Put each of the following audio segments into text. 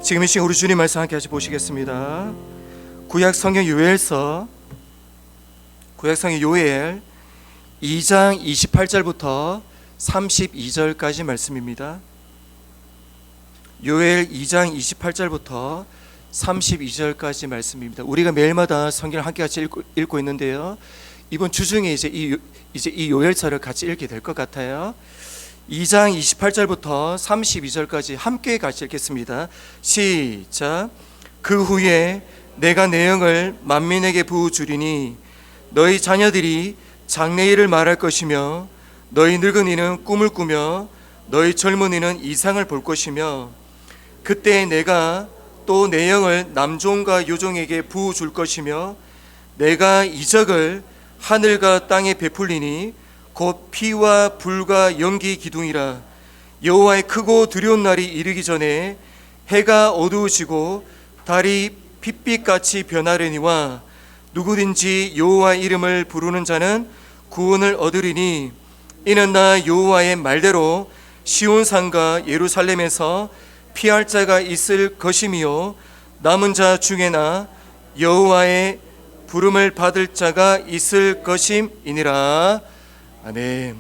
지금 이 시간 우리 주님 말씀 함께 같이 보시겠습니다. 구약 성경 요엘서 요엘 2장 28절부터 32절까지 말씀입니다. 요엘 2장 28절부터 32절까지 말씀입니다. 우리가 매일마다 성경을 함께 같이 읽고 있는데요. 이번 주 중에 이제 이 요엘서를 같이 읽게 될 것 같아요. 2장 28절부터 32절까지 함께 같이 읽겠습니다. 시작. 그 후에 내가 내 영을 만민에게 부어주리니 너희 자녀들이 장래일을 말할 것이며 너희 늙은이는 꿈을 꾸며 너희 젊은이는 이상을 볼 것이며 그때 내가 또 내 영을 남종과 여종에게 부어줄 것이며 내가 이적을 하늘과 땅에 베풀리니 곧 피와 불과 연기 기둥이라. 여호와의 크고 두려운 날이 이르기 전에 해가 어두워지고 달이 핏빛같이 변하려니와 누구든지 여호와의 이름을 부르는 자는 구원을 얻으리니 이는 나 여호와의 말대로 시온산과 예루살렘에서 피할 자가 있을 것이며 남은 자 중에나 여호와의 부름을 받을 자가 있을 것임이니라. 아멘.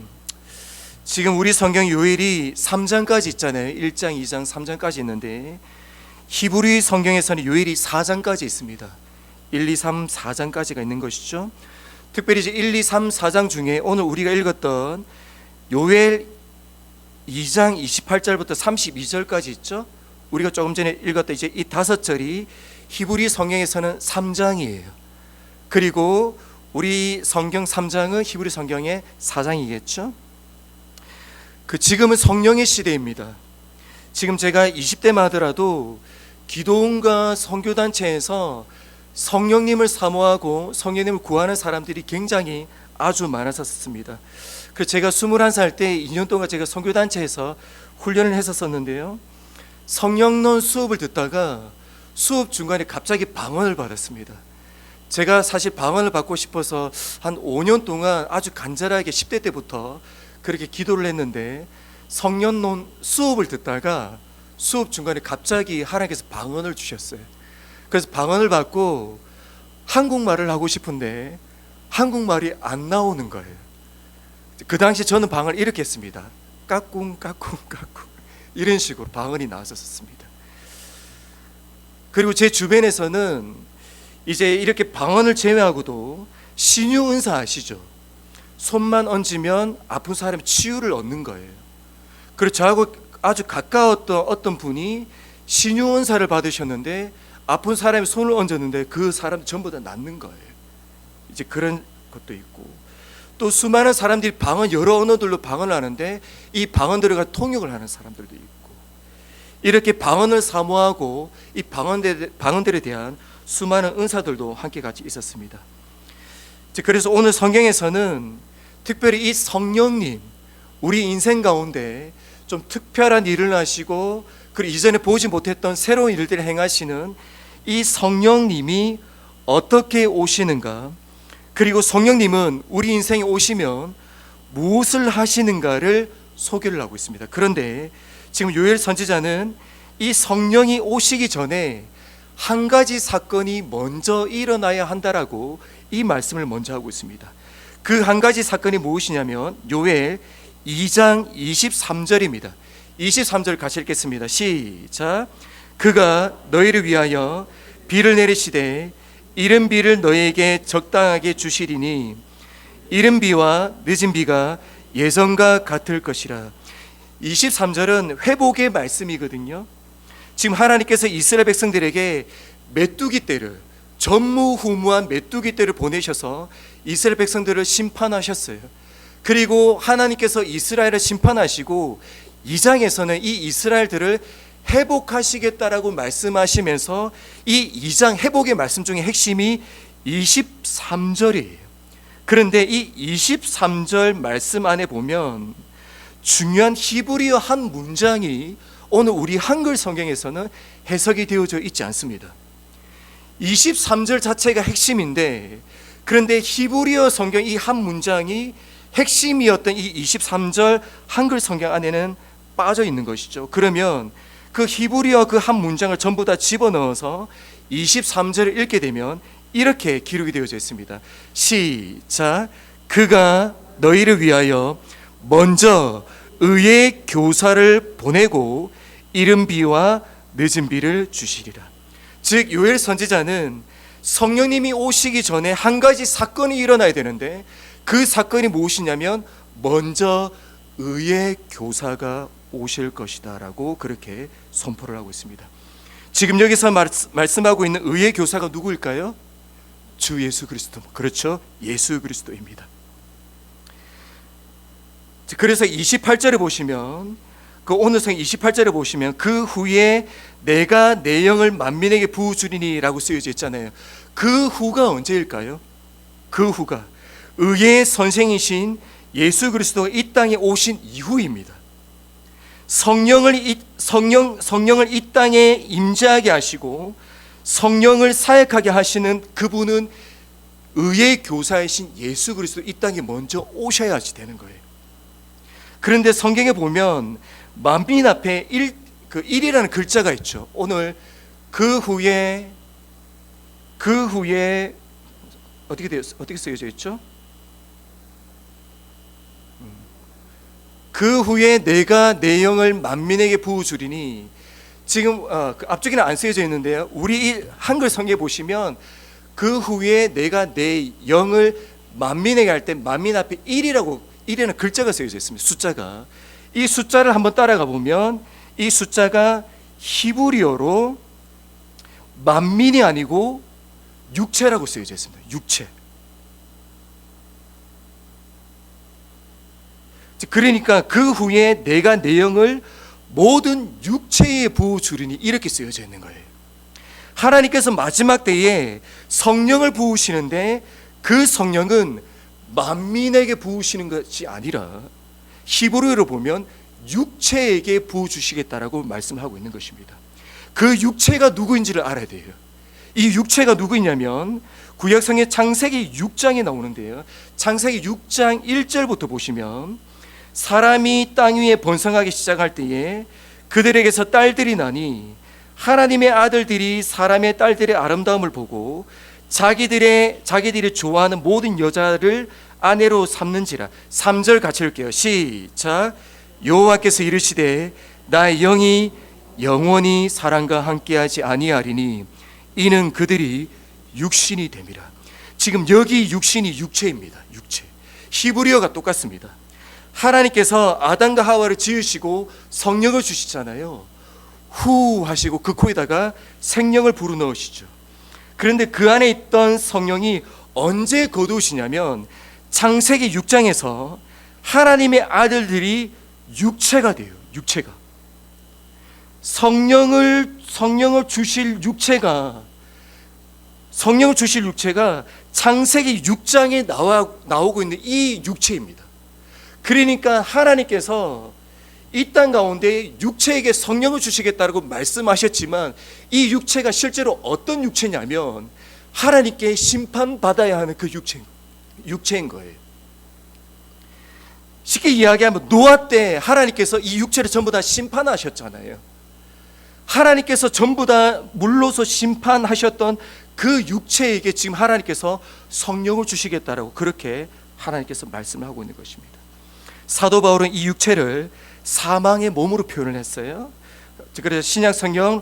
지금 우리 성경 요엘이 3장까지 있잖아요. 1장, 2장, 3장까지 있는데 히브리 성경에서는 요엘이 4장까지 있습니다. 1, 2, 3, 4장까지가 있는 것이죠. 특별히 이제 1, 2, 3, 4장 중에 오늘 우리가 읽었던 요엘 2장 28절부터 32절까지 있죠. 우리가 조금 전에 읽었던 이제 이 5절이 히브리 성경에서는 3장이에요. 그리고 우리 성경 3장은 히브리 성경의 4장이겠죠. 지금은 성령의 시대입니다. 지금 제가 20대만 하더라도 기도원과 선교단체에서 성령님을 사모하고 성령님을 구하는 사람들이 굉장히 아주 많았었습니다. 그래서 제가 21살 때 2년 동안 제가 선교단체에서 훈련을 했었는데요. 성령론 수업을 듣다가 수업 중간에 갑자기 방언을 받았습니다. 제가 사실 방언을 받고 싶어서 한 5년 동안 아주 간절하게 10대 때부터 그렇게 기도를 했는데 성령론 수업을 듣다가 수업 중간에 갑자기 하나님께서 방언을 주셨어요. 그래서 방언을 받고 한국말을 하고 싶은데 한국말이 안 나오는 거예요. 그 당시 저는 방언을 이렇게 했습니다. 까꿍 까꿍 까꿍 이런 식으로 방언이 나왔었습니다. 그리고 제 주변에서는 이제 이렇게 방언을 제외하고도 신유 은사 아시죠? 손만 얹으면 아픈 사람이 치유를 얻는 거예요. 그리고 저하고 아주 가까웠던 어떤 분이 신유 은사를 받으셨는데 아픈 사람이 손을 얹었는데 그 사람 전부 다 낫는 거예요. 이제 그런 것도 있고 또 수많은 사람들이 방언 여러 언어들로 방언을 하는데 이 방언들을 통역을 하는 사람들도 있고 이렇게 방언을 사모하고 이 방언들에 대한 수많은 은사들도 함께 같이 있었습니다. 그래서 오늘 성경에서는 특별히 이 성령님 우리 인생 가운데 좀 특별한 일을 하시고 그리고 이전에 보지 못했던 새로운 일들을 행하시는 이 성령님이 어떻게 오시는가, 그리고 성령님은 우리 인생에 오시면 무엇을 하시는가를 소개를 하고 있습니다. 그런데 지금 요엘 선지자는 이 성령이 오시기 전에 한 가지 사건이 먼저 일어나야 한다라고 이 말씀을 먼저 하고 있습니다. 그 한 가지 사건이 무엇이냐면 요엘 2장 23절입니다. 23절 같이 읽겠습니다. 시작. 그가 너희를 위하여 비를 내리시되 이른 비를 너희에게 적당하게 주시리니 이른 비와 늦은 비가 예전과 같을 것이라. 23절은 회복의 말씀이거든요. 지금 하나님께서 이스라엘 백성들에게 메뚜기 떼를 전무후무한 메뚜기 떼를 보내셔서 이스라엘 백성들을 심판하셨어요. 그리고 하나님께서 이스라엘을 심판하시고 2장에서는 이 이스라엘들을 회복하시겠다라고 말씀하시면서 이 2장 회복의 말씀 중에 핵심이 23절이에요. 그런데 이 23절 말씀 안에 보면 중요한 히브리어 한 문장이 오늘 우리 한글 성경에서는 해석이 되어져 있지 않습니다. 23절 자체가 핵심인데 그런데 히브리어 성경 이 한 문장이 핵심이었던 이 23절 한글 성경 안에는 빠져 있는 것이죠. 그러면 그 히브리어 그 한 문장을 전부 다 집어넣어서 23절을 읽게 되면 이렇게 기록이 되어져 있습니다. 시작. 그가 너희를 위하여 먼저 의의 교사를 보내고 이른 비와 늦은 비를 주시리라. 즉 요엘 선지자는 성령님이 오시기 전에 한 가지 사건이 일어나야 되는데 그 사건이 무엇이냐면 먼저 의의 교사가 오실 것이다 라고 그렇게 선포를 하고 있습니다. 지금 여기서 말씀하고 있는 의의 교사가 누구일까요? 주 예수 그리스도. 그렇죠? 예수 그리스도입니다. 그래서 28절에 보시면 그 오늘성 28절에 보시면 그 후에 내가 내 영을 만민에게 부어주리니 라고 쓰여져 있잖아요. 그 후가 언제일까요? 그 후가 의의 선생이신 예수 그리스도가 이 땅에 오신 이후입니다. 성령을 이 땅에 임재하게 하시고 성령을 사역하게 하시는 그분은 의의 교사이신 예수 그리스도 이 땅에 먼저 오셔야지 되는 거예요. 그런데 성경에 보면 만민 앞에 그 1이라는 글자가 있죠. 오늘 그 후에 어떻게 쓰여져 있죠? 그 후에 내가 내 영을 만민에게 부어주리니, 지금 그 앞쪽에는 안 쓰여져 있는데요. 우리 한글 성경에 보시면 그 후에 내가 내 영을 만민에게 할 때 만민 앞에 1이라는 글자가 쓰여져 있습니다. 숫자가. 이 숫자를 한번 따라가 보면 이 숫자가 히브리어로 만민이 아니고 육체라고 쓰여져 있습니다. 육체. 그러니까 그 후에 내가 내 영을 모든 육체에 부어주리니 이렇게 쓰여져 있는 거예요. 하나님께서 마지막 때에 성령을 부으시는데 그 성령은 만민에게 부으시는 것이 아니라 히브리어로 보면 육체에게 부어주시겠다라고 말씀하고 있는 것입니다. 그 육체가 누구인지를 알아야 돼요. 이 육체가 누구냐면 구약성의 창세기 6장에 나오는데요. 창세기 6장 1절부터 보시면 사람이 땅 위에 번성하기 시작할 때에 그들에게서 딸들이 나니 하나님의 아들들이 사람의 딸들의 아름다움을 보고 자기들이 좋아하는 모든 여자를 아내로 삼는지라. 3절 같이 읽게요. 시작. 여호와께서 이르시되 나의 영이 영원히 사람과 함께하지 아니하리니 이는 그들이 육신이 됨이라. 지금 여기 육신이 육체입니다. 육체. 히브리어가 똑같습니다. 하나님께서 아담과 하와를 지으시고 성령을 주시잖아요. 후 하시고 그 코에다가 생명을 불어넣으시죠. 그런데 그 안에 있던 성령이 언제 거두시냐면 창세기 6장에서 하나님의 아들들이 육체가 돼요. 육체가. 성령을 주실 육체가 창세기 6장에 나오고 있는 이 육체입니다. 그러니까 하나님께서 이 땅 가운데 육체에게 성령을 주시겠다고 말씀하셨지만 이 육체가 실제로 어떤 육체냐면 하나님께 심판받아야 하는 그 육체인 거예요. 쉽게 이야기하면 노아 때 하나님께서 이 육체를 전부 다 심판하셨잖아요. 하나님께서 전부 다 물로서 심판하셨던 그 육체에게 지금 하나님께서 성령을 주시겠다라고 그렇게 하나님께서 말씀하고 있는 것입니다. 사도 바울은 이 육체를 사망의 몸으로 표현을 했어요. 그래서 신약성경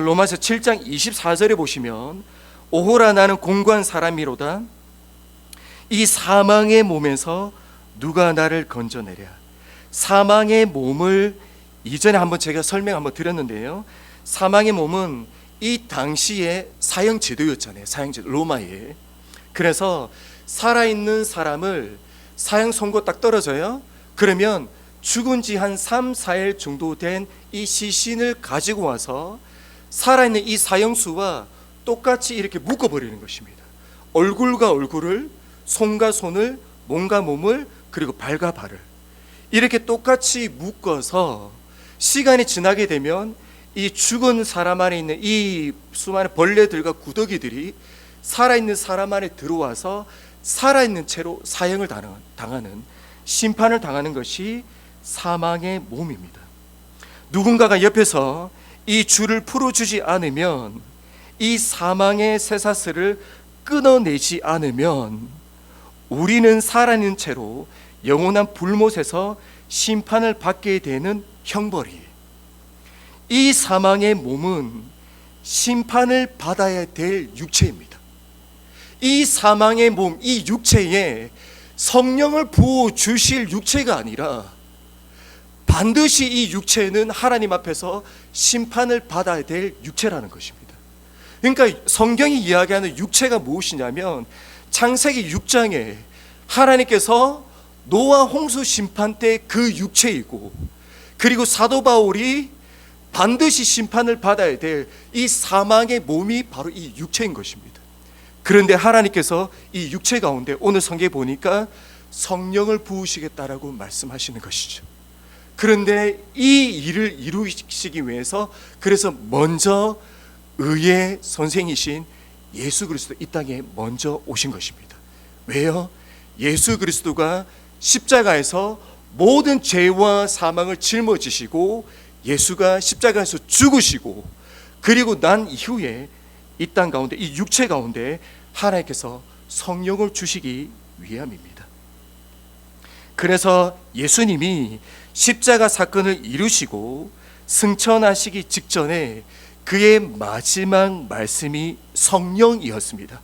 로마서 7장 24절에 보시면 오호라 나는 공고한 사람이로다. 이 사망의 몸에서 누가 나를 건져내랴. 사망의 몸을 이전에 한번 제가 설명 한번 드렸는데요. 사망의 몸은 이 당시의 사형 제도였잖아요. 사형 제도 로마에. 그래서 살아있는 사람을 사형 선고 딱 떨어져요. 그러면 죽은 지 한 3, 4일 정도 된 이 시신을 가지고 와서 살아있는 이 사형수와 똑같이 이렇게 묶어버리는 것입니다. 얼굴과 얼굴을, 손과 손을, 몸과 몸을, 그리고 발과 발을 이렇게 똑같이 묶어서 시간이 지나게 되면 이 죽은 사람 안에 있는 이 수많은 벌레들과 구더기들이 살아있는 사람 안에 들어와서 살아있는 채로 사형을 당하는, 심판을 당하는 것이 사망의 몸입니다. 누군가가 옆에서 이 줄을 풀어주지 않으면, 이 사망의 쇠사슬을 끊어내지 않으면 우리는 살아있는 채로 영원한 불못에서 심판을 받게 되는 형벌이, 이 사망의 몸은 심판을 받아야 될 육체입니다. 이 사망의 몸, 이 육체에 성령을 부어 주실 육체가 아니라 반드시 이 육체는 하나님 앞에서 심판을 받아야 될 육체라는 것입니다. 그러니까 성경이 이야기하는 육체가 무엇이냐면, 창세기 6장에 하나님께서 노아 홍수 심판 때 그 육체이고, 그리고 사도 바울이 반드시 심판을 받아야 될 이 사망의 몸이 바로 이 육체인 것입니다. 그런데 하나님께서 이 육체 가운데 오늘 성경에 보니까 성령을 부으시겠다라고 말씀하시는 것이죠. 그런데 이 일을 이루시기 위해서, 그래서 먼저 의의 선생이신 예수 그리스도 이 땅에 먼저 오신 것입니다. 왜요? 예수 그리스도가 십자가에서 모든 죄와 사망을 짊어지시고, 예수가 십자가에서 죽으시고, 그리고 난 이후에 이 땅 가운데, 이 육체 가운데 하나님께서 성령을 주시기 위함입니다. 그래서 예수님이 십자가 사건을 이루시고 승천하시기 직전에 그의 마지막 말씀이 성령이었습니다.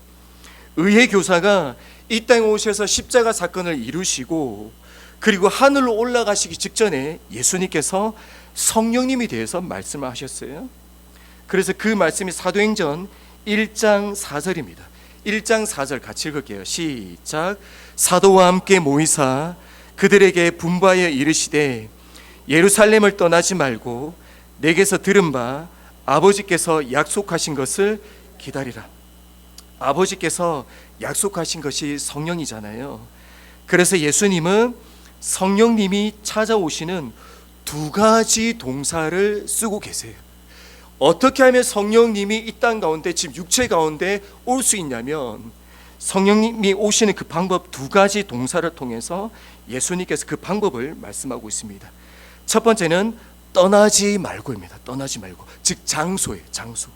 의의 교사가 이 땅에 오셔서 십자가 사건을 이루시고, 그리고 하늘로 올라가시기 직전에 예수님께서 성령님에 대해서 말씀을 하셨어요. 그래서 그 말씀이 사도행전 1장 4절입니다. 1장 4절 같이 읽을게요. 시작. 사도와 함께 모이사 그들에게 분부하여 이르시되, 예루살렘을 떠나지 말고 내게서 들은 바 아버지께서 약속하신 것을 기다리라. 아버지께서 약속하신 것이 성령이잖아요. 그래서 예수님은 성령님이 찾아오시는 두 가지 동사를 쓰고 계세요. 어떻게 하면 성령님이 이 땅 가운데, 지금 육체 가운데 올 수 있냐면, 성령님이 오시는 그 방법 두 가지 동사를 통해서 예수님께서 그 방법을 말씀하고 있습니다. 첫 번째는 떠나지 말고입니다. 떠나지 말고, 즉 장소예요. 장소.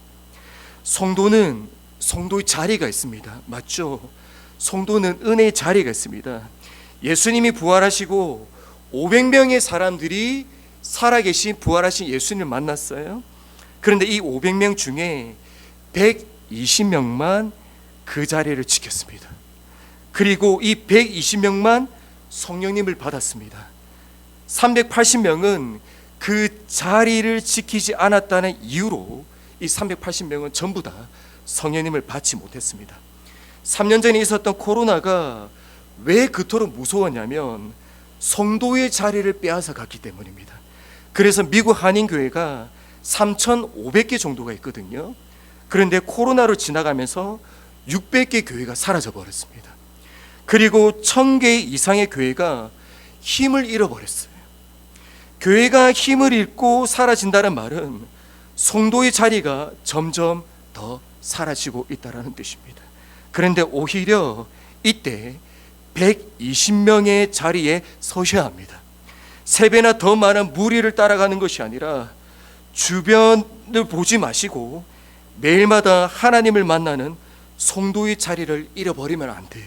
성도는 성도의 자리가 있습니다. 맞죠? 성도는 은혜의 자리가 있습니다. 예수님이 부활하시고 500명의 사람들이 살아계신 부활하신 예수님을 만났어요. 그런데 이 500명 중에 120명만 그 자리를 지켰습니다. 그리고 이 120명만 성령님을 받았습니다. 380명은 그 자리를 지키지 않았다는 이유로 이 380명은 전부 다 성령님을 받지 못했습니다. 3년 전에 있었던 코로나가 왜 그토록 무서웠냐면 성도의 자리를 빼앗아 갔기 때문입니다. 그래서 미국 한인교회가 3,500개 정도가 있거든요. 그런데 코로나로 지나가면서 600개 교회가 사라져 버렸습니다. 그리고 1,000개 이상의 교회가 힘을 잃어버렸어요. 교회가 힘을 잃고 사라진다는 말은 성도의 자리가 점점 더 사라지고 있다는 뜻입니다. 그런데 오히려 이때 120명의 자리에 서셔야 합니다. 3배나 더 많은 무리를 따라가는 것이 아니라 주변을 보지 마시고 매일마다 하나님을 만나는 성도의 자리를 잃어버리면 안 돼요.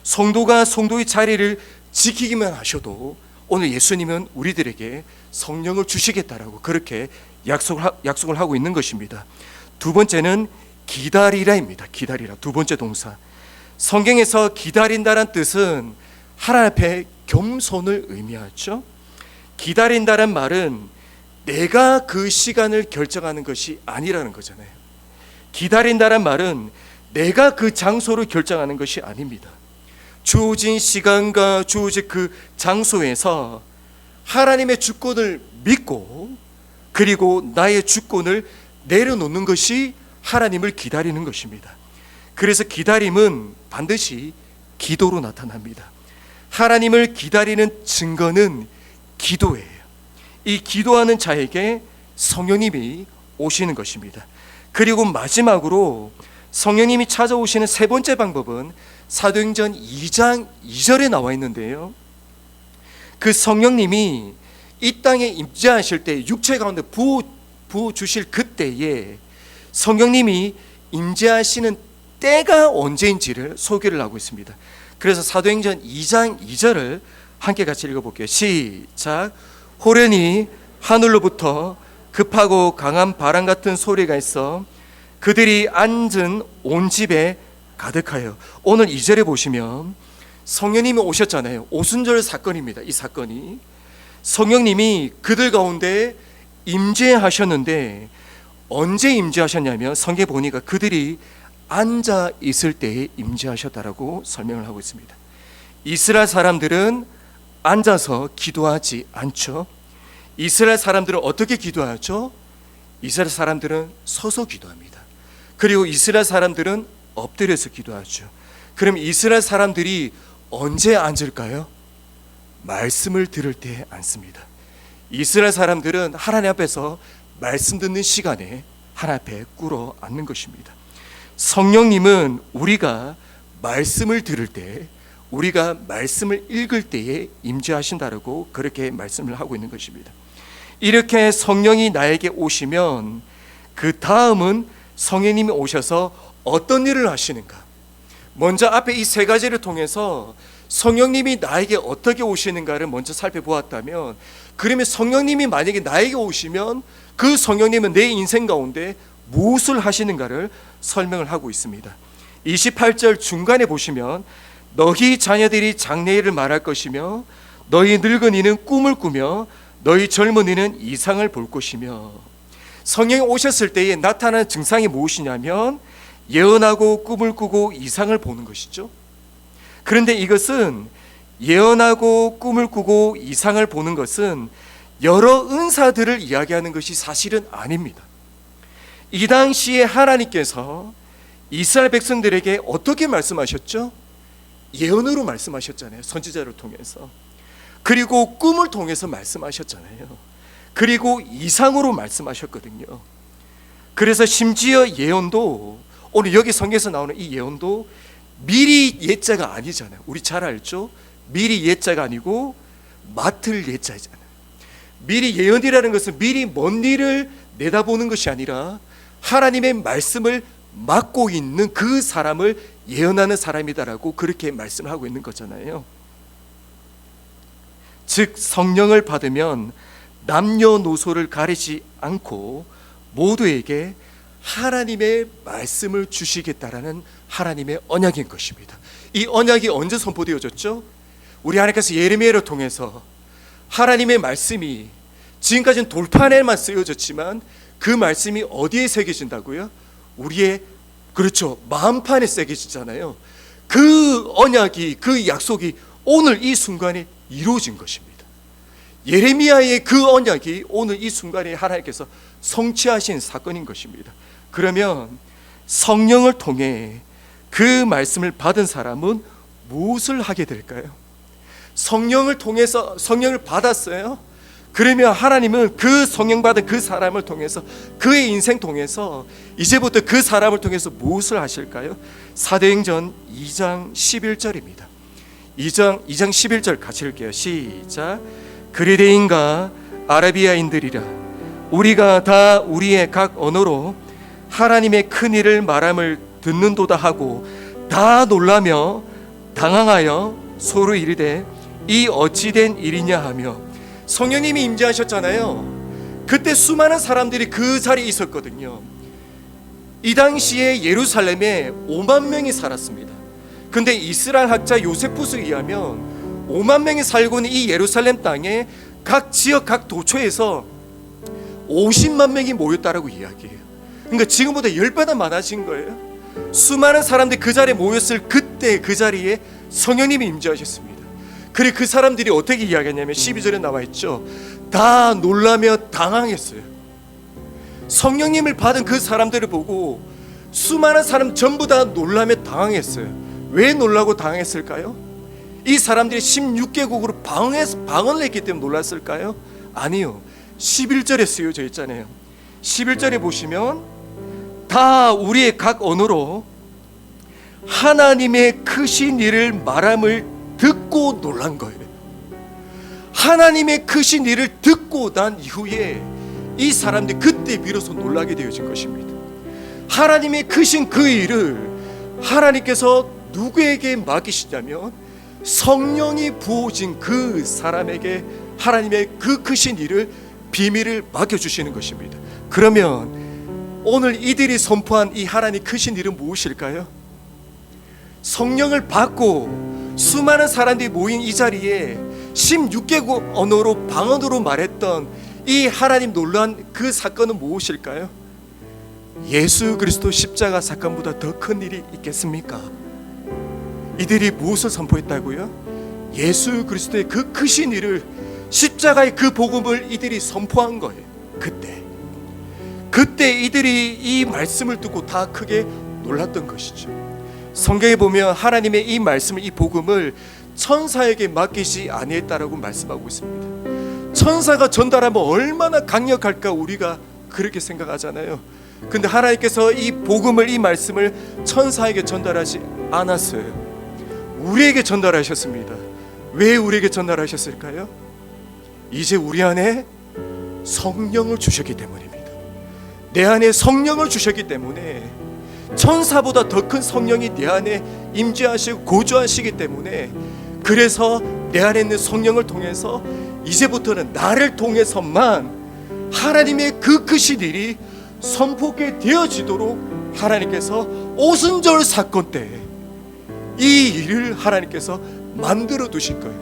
성도가 성도의 자리를 지키기만 하셔도 오늘 예수님은 우리들에게 성령을 주시겠다라고 그렇게 약속을 하고 있는 것입니다. 두 번째는 기다리라입니다. 기다리라. 두 번째 동사. 성경에서 기다린다는 뜻은 하나님 앞에 겸손을 의미하죠. 기다린다는 말은 내가 그 시간을 결정하는 것이 아니라는 거잖아요. 기다린다는 말은 내가 그 장소를 결정하는 것이 아닙니다. 주어진 시간과 주어진 그 장소에서 하나님의 주권을 믿고, 그리고 나의 주권을 내려놓는 것이 하나님을 기다리는 것입니다. 그래서 기다림은 반드시 기도로 나타납니다. 하나님을 기다리는 증거는 기도예요. 이 기도하는 자에게 성령님이 오시는 것입니다. 그리고 마지막으로 성령님이 찾아오시는 세 번째 방법은 사도행전 2장 2절에 나와 있는데요. 그 성령님이 이 땅에 임재하실 때 육체 가운데 부어 주실 그때에 성령님이 임재하시는 때가 언제인지를 소개를 하고 있습니다. 그래서 사도행전 2장 2절을 함께 같이 읽어볼게요. 시작. 호련히 하늘로부터 급하고 강한 바람 같은 소리가 있어 그들이 앉은 온 집에 가득하여. 오늘 2절에 보시면 성령님이 오셨잖아요. 오순절 사건입니다. 이 사건이 성령님이 그들 가운데 임재하셨는데 언제 임재하셨냐면 성경에 보니까 그들이 앉아 있을 때에 임재하셨다라고 설명을 하고 있습니다. 이스라엘 사람들은 앉아서 기도하지 않죠. 이스라엘 사람들은 어떻게 기도하죠? 이스라엘 사람들은 서서 기도합니다. 그리고 이스라엘 사람들은 엎드려서 기도하죠. 그럼 이스라엘 사람들이 언제 앉을까요? 말씀을 들을 때 앉습니다. 이스라엘 사람들은 하나님 앞에서 말씀 듣는 시간에 하나님 앞에 꿇어 앉는 것입니다. 성령님은 우리가 말씀을 들을 때, 우리가 말씀을 읽을 때에 임재하신다라고 그렇게 말씀을 하고 있는 것입니다. 이렇게 성령이 나에게 오시면 그 다음은 성령님이 오셔서 어떤 일을 하시는가? 먼저 앞에 이 세 가지를 통해서 성령님이 나에게 어떻게 오시는가를 먼저 살펴보았다면, 그러면 성령님이 만약에 나에게 오시면 그 성령님은 내 인생 가운데 무엇을 하시는가를 설명을 하고 있습니다. 28절 중간에 보시면 너희 자녀들이 장래일을 말할 것이며 너희 늙은이는 꿈을 꾸며 너희 젊은이는 이상을 볼 것이며. 성령이 오셨을 때에 나타나는 증상이 무엇이냐면 예언하고 꿈을 꾸고 이상을 보는 것이죠. 그런데 이것은 예언하고 꿈을 꾸고 이상을 보는 것은 여러 은사들을 이야기하는 것이 사실은 아닙니다. 이 당시에 하나님께서 이스라엘 백성들에게 어떻게 말씀하셨죠? 예언으로 말씀하셨잖아요. 선지자를 통해서. 그리고 꿈을 통해서 말씀하셨잖아요. 그리고 이상으로 말씀하셨거든요. 그래서 심지어 예언도, 오늘 여기 성경에서 나오는 이 예언도 미리 예자가 아니잖아요. 우리 잘 알죠? 미리 예자가 아니고 맡을 예자잖아요. 미리 예언이라는 것은 미리 먼 일을 내다보는 것이 아니라 하나님의 말씀을 맡고 있는 그 사람을 예언하는 사람이다라고 그렇게 말씀하고 있는 거잖아요. 즉 성령을 받으면 남녀노소를 가리지 않고 모두에게 하나님의 말씀을 주시겠다라는 하나님의 언약인 것입니다. 이 언약이 언제 선포되어졌죠? 우리 하나님께서 예레미야를 통해서 하나님의 말씀이 지금까지는 돌판에만 쓰여졌지만 그 말씀이 어디에 새겨진다고요? 우리의, 그렇죠, 마음판에 새겨지잖아요. 그 언약이, 그 약속이 오늘 이 순간에 이루어진 것입니다. 예레미야의 그 언약이 오늘 이 순간에 하나님께서 성취하신 사건인 것입니다. 그러면 성령을 통해 그 말씀을 받은 사람은 무엇을 하게 될까요? 성령을 통해서, 성령을 받았어요. 그러면 하나님은 그 성령 받은 그 사람을 통해서, 그의 인생 통해서 이제부터 그 사람을 통해서 무엇을 하실까요? 사도행전 2장 11절입니다. 2장 11절 같이 읽게요. 시작. 그리대인과 아라비아인들이라 우리가 다 우리의 각 언어로 하나님의 큰 일을 말함을 듣는도다 하고 다 놀라며 당황하여 서로 이르되 이 어찌된 일이냐 하며. 성령님이 임재하셨잖아요. 그때 수많은 사람들이 그 자리에 있었거든요. 이 당시에 예루살렘에 5만 명이 살았습니다. 근데 이스라엘 학자 요세푸스에 의하면 5만 명이 살고 있는 이 예루살렘 땅에 각 지역 각 도처에서 50만 명이 모였다라고 이야기해요. 그러니까 지금보다 10배나 많아진 거예요. 수많은 사람들이 그 자리에 모였을 그때 그 자리에 성령님이 임재하셨습니다. 그리고 그 사람들이 어떻게 이야기했냐면 12절에 나와 있죠. 다 놀라며 당황했어요. 성령님을 받은 그 사람들을 보고 수많은 사람 전부 다 놀라며 당황했어요. 왜 놀라고 당황했을까요? 이 사람들이 16개국으로 방언을 했기 때문에 놀랐을까요? 아니요. 11절에 쓰여져 있잖아요. 11절에 보시면 다 우리의 각 언어로 하나님의 크신 일을 말함을 듣고 놀란 거예요. 하나님의 크신 일을 듣고 난 이후에 이 사람들이 그때 비로소 놀라게 되어진 것입니다. 하나님의 크신 그 일을 하나님께서 누구에게 맡기시냐면 성령이 부어진 그 사람에게 하나님의 그 크신 일을 비밀을 맡겨주시는 것입니다. 그러면 오늘 이들이 선포한 이 하나님 크신 일은 무엇일까요? 성령을 받고 수많은 사람들이 모인 이 자리에 16개국 언어로 방언으로 말했던 이 하나님 놀라운 그 사건은 무엇일까요? 예수 그리스도 십자가 사건보다 더 큰 일이 있겠습니까? 이들이 무엇을 선포했다고요? 예수 그리스도의 그 크신 일을, 십자가의 그 복음을 이들이 선포한 거예요. 그때 이들이 이 말씀을 듣고 다 크게 놀랐던 것이죠. 성경에 보면 하나님의 이 말씀을, 이 복음을 천사에게 맡기지 아니했다라고 말씀하고 있습니다. 천사가 전달하면 얼마나 강력할까 우리가 그렇게 생각하잖아요. 근데 하나님께서 이 복음을, 이 말씀을 천사에게 전달하지 않았어요. 우리에게 전달하셨습니다. 왜 우리에게 전달하셨을까요? 이제 우리 안에 성령을 주셨기 때문입니다. 내 안에 성령을 주셨기 때문에, 천사보다 더 큰 성령이 내 안에 임재하시고 거주하시기 때문에, 그래서 내 안에 있는 성령을 통해서 이제부터는 나를 통해서만 하나님의 그 크신 일이 선포게 되어지도록 하나님께서 오순절 사건 때 이 일을 하나님께서 만들어 두실 거예요.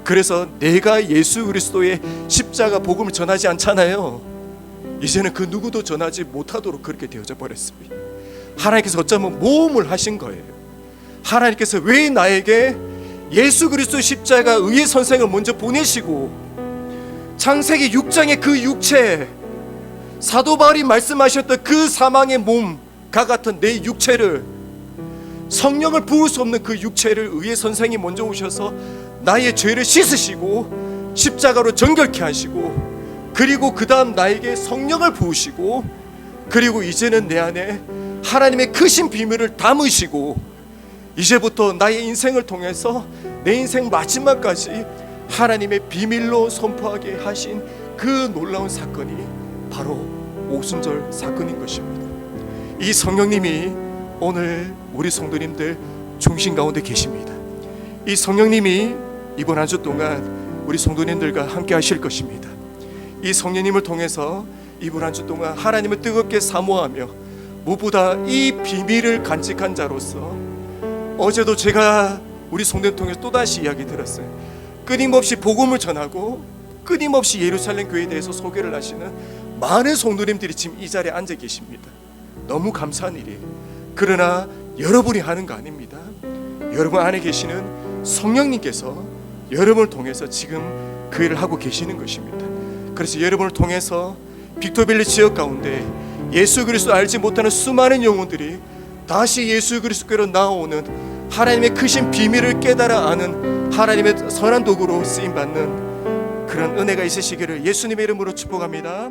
그래서 내가 예수 그리스도의 십자가 복음을 전하지 않잖아요. 이제는 그 누구도 전하지 못하도록 그렇게 되어져 버렸습니다. 하나님께서 어쩌면 모험을 하신 거예요. 하나님께서 왜 나에게 예수 그리스도 십자가 의의 선생을 먼저 보내시고 창세기 6장의 그 육체, 사도 바울이 말씀하셨던 그 사망의 몸과 같은 내 육체를, 성령을 부을 수 없는 그 육체를 의의 선생이 먼저 오셔서 나의 죄를 씻으시고 십자가로 정결케 하시고, 그리고 그 다음 나에게 성령을 부으시고, 그리고 이제는 내 안에 하나님의 크신 비밀을 담으시고, 이제부터 나의 인생을 통해서 내 인생 마지막까지 하나님의 비밀로 선포하게 하신 그 놀라운 사건이 바로 오순절 사건인 것입니다. 이 성령님이 오늘 우리 성도님들 중심 가운데 계십니다. 이 성령님이 이번 한 주 동안 우리 성도님들과 함께 하실 것입니다. 이 성령님을 통해서 이번 한 주 동안 하나님을 뜨겁게 사모하며 무엇보다 이 비밀을 간직한 자로서, 어제도 제가 우리 성도님 통해서 또다시 이야기 들었어요. 끊임없이 복음을 전하고 끊임없이 예루살렘 교회에 대해서 소개를 하시는 많은 성도님들이 지금 이 자리에 앉아 계십니다. 너무 감사한 일이에요. 그러나 여러분이 하는 거 아닙니다. 여러분 안에 계시는 성령님께서 여러분을 통해서 지금 그 일을 하고 계시는 것입니다. 그래서 여러분을 통해서 빅토빌리 지역 가운데 예수 그리스도 알지 못하는 수많은 영혼들이 다시 예수 그리스도께로 나오는, 하나님의 크신 비밀을 깨달아 아는 하나님의 선한 도구로 쓰임받는 그런 은혜가 있으시기를 예수님의 이름으로 축복합니다.